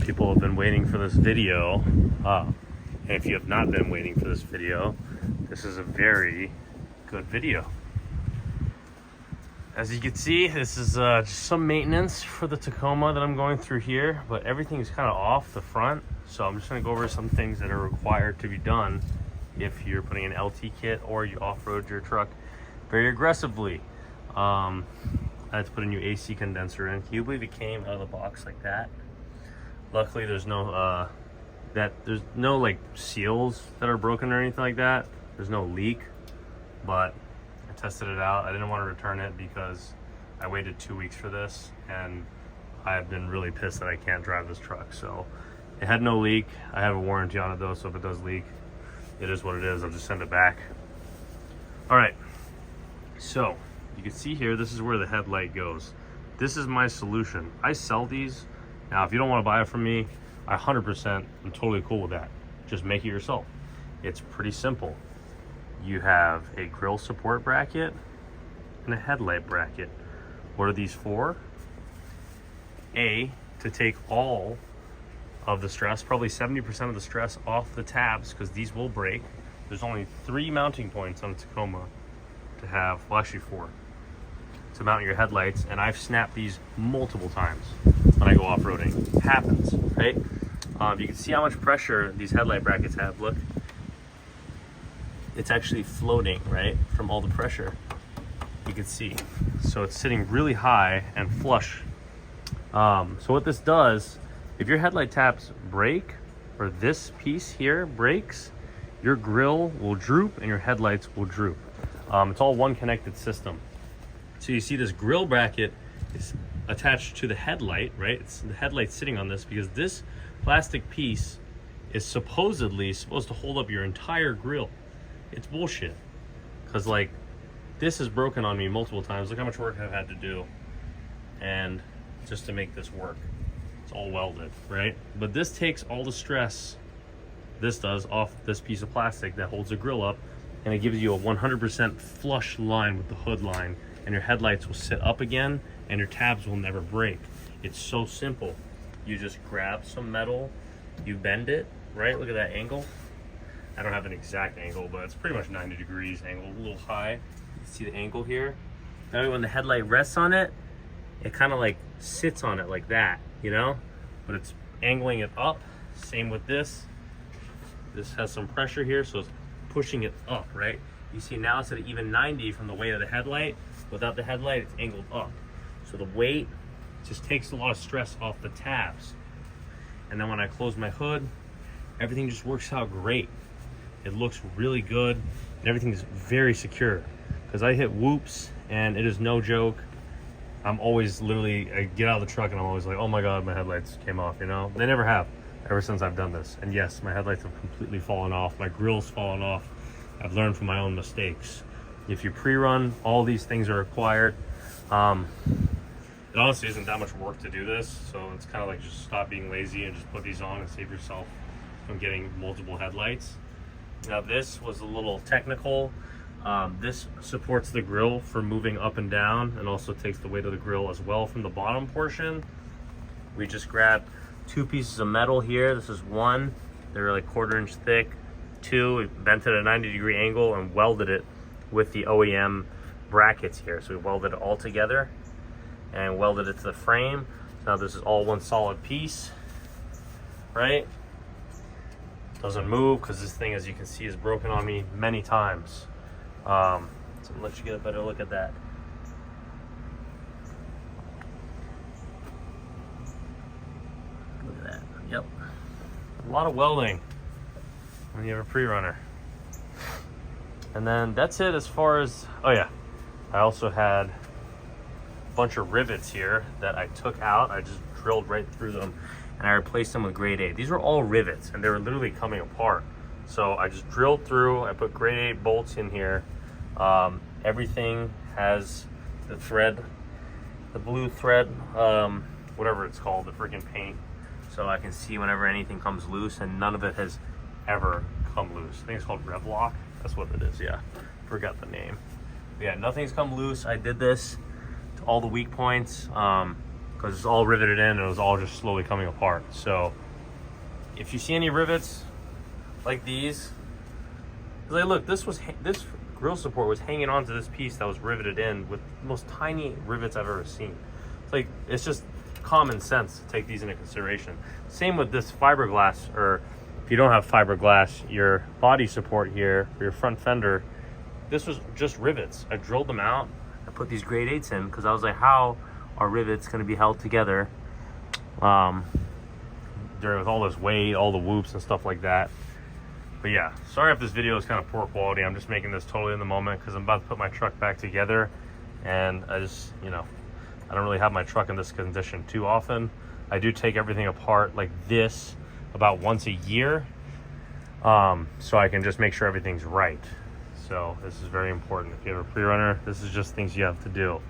of people have been waiting for this video. And if you have not been waiting for this video, this is a very good video. As you can see, this is just some maintenance for the Tacoma that I'm going through here, but everything is kind of off the front. So I'm just gonna go over some things that are required to be done if you're putting an LT kit or you off-road your truck very aggressively. I had to put a new AC condenser in. Can you believe it came out of the box like that? Luckily, there's no like seals that are broken or anything like that. There's no leak, but I tested it out. I didn't want to return it because I waited 2 weeks for this, and I've been really pissed that I can't drive this truck. So it had no leak. I have a warranty on it though, so if it does leak, it is what it is. I'll just send it back. All right, so you can see here, this is where the headlight goes. This is my solution. I sell these. Now, if you don't want to buy it from me, I 100% am totally cool with that. Just make it yourself. It's pretty simple. You have a grill support bracket and a headlight bracket. What are these for? A, to take all of the stress, probably 70% of the stress off the tabs, because these will break. There's only 3 mounting points on a Tacoma to have, well actually 4, to mount your headlights, and I've snapped these multiple times when I go off-roading. It happens, right? You can see how much pressure these headlight brackets have. Look, it's actually floating, right, from all the pressure. You can see, so it's sitting really high and flush. So what this does, if your headlight tabs break, or this piece here breaks, your grill will droop and your headlights will droop. It's all one connected system. So you see this grill bracket is attached to the headlight, right? It's the headlight sitting on this because this plastic piece is supposedly supposed to hold up your entire grill. It's bullshit. Because like, this is broken on me multiple times. Look how much work I've had to do. And just to make this work. It's all welded, right? But this takes all the stress, this does, off this piece of plastic that holds the grill up, and it gives you a 100% flush line with the hood line, and your headlights will sit up again and your tabs will never break. It's so simple. You just grab some metal, you bend it, right? Look at that angle. I don't have an exact angle, but it's pretty much 90 degrees angle, a little high. You see the angle here? That way when the headlight rests on it, it kind of like sits on it like that, you know? But it's angling it up. Same with this. This has some pressure here, so it's pushing it up, right? You see now it's at even 90 from the weight of the headlight. Without the headlight, it's angled up. So the weight just takes a lot of stress off the tabs. And then when I close my hood, everything just works out great. It looks really good, and everything is very secure. Because I hit whoops, and it is no joke. I'm always literally, I get out of the truck and I'm always like, oh my God, my headlights came off, you know? They never have, ever since I've done this. And yes, my headlights have completely fallen off. My grill's fallen off. I've learned from my own mistakes. If you pre-run, all these things are required. It honestly isn't that much work to do this, so it's kind of like just stop being lazy and just put these on and save yourself from getting multiple headlights. Now this was a little technical. This supports the grill for moving up and down, and also takes the weight of the grill as well from the bottom portion. We just grabbed 2 pieces of metal here. This is 1, they're like 1/4 inch thick. 2, we bent it at a 90-degree angle and welded it with the OEM brackets here. So we welded it all together and welded it to the frame. Now this is all one solid piece, right? Doesn't move because this thing, as you can see, is broken on me many times. So I'm gonna let you get a better look at that. Look at that, yep. A lot of welding when you have a pre-runner. And then that's it as far as, oh yeah, I also had a bunch of rivets here that I took out. I just drilled right through them and I replaced them with grade 8. These were all rivets and they were literally coming apart. So I just drilled through, I put grade 8 bolts in here. Everything has the thread, the blue thread, whatever it's called, the freaking paint. So I can see whenever anything comes loose, and none of it has ever come loose. I think it's called Revlock. That's what it is, yeah. Forgot the name. But yeah, nothing's come loose. I did this to all the weak points. because it's all riveted in and it was all just slowly coming apart. So if you see any rivets like these, like, look, this grill support was hanging onto this piece that was riveted in with the most tiny rivets I've ever seen. It's just common sense to take these into consideration. Same with this fiberglass, or if you don't have fiberglass, your body support here for your front fender, this was just rivets. I drilled them out. I put these grade 8s in because I was like, how are rivets going to be held together with all this weight, all the whoops and stuff like that. But yeah, sorry if this video is kind of poor quality. I'm just making this totally in the moment because I'm about to put my truck back together, and I just, I don't really have my truck in this condition too often. I do take everything apart like this about once a year, so I can just make sure everything's right. So this is very important. If you have a pre-runner, this is just things you have to do.